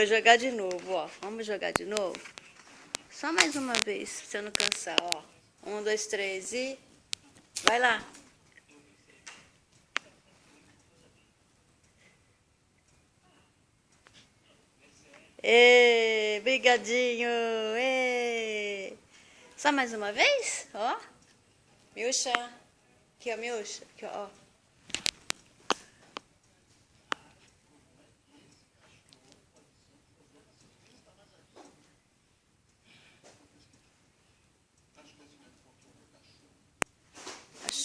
Vou jogar de novo, ó. Vamos jogar de novo? Só mais uma vez, pra você não cansar, ó. 1, 2, 3 e... Vai lá. Ê, brigadinho. Ê. Só mais uma vez, ó. Miúcha. Aqui, ó, Miúcha. Aqui, ó.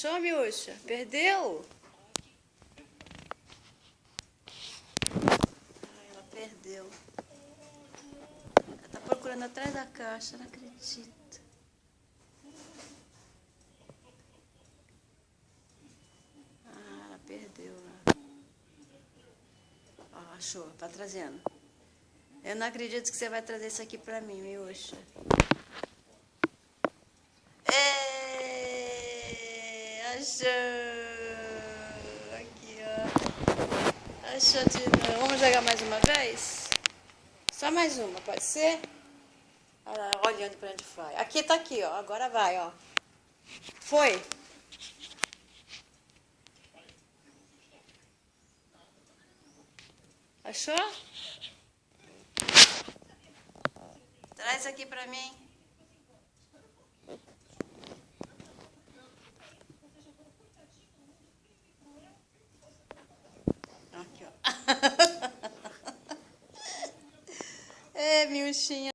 Achou, Miúcha? Perdeu? Ai, ela perdeu. Ela tá procurando atrás da caixa, não acredito. Ah, ela perdeu lá. Ó, achou, tá trazendo. Eu não acredito que você vai trazer isso aqui pra mim, Miúcha. Achou! Aqui, ó. Achou de novo. Vamos jogar mais uma vez? Só mais uma, pode ser? Olha lá, olhando pra onde vai. Aqui tá aqui, ó. Agora vai, ó. Foi. Achou? Traz aqui pra mim. Aqui, ó. É, miúchinha.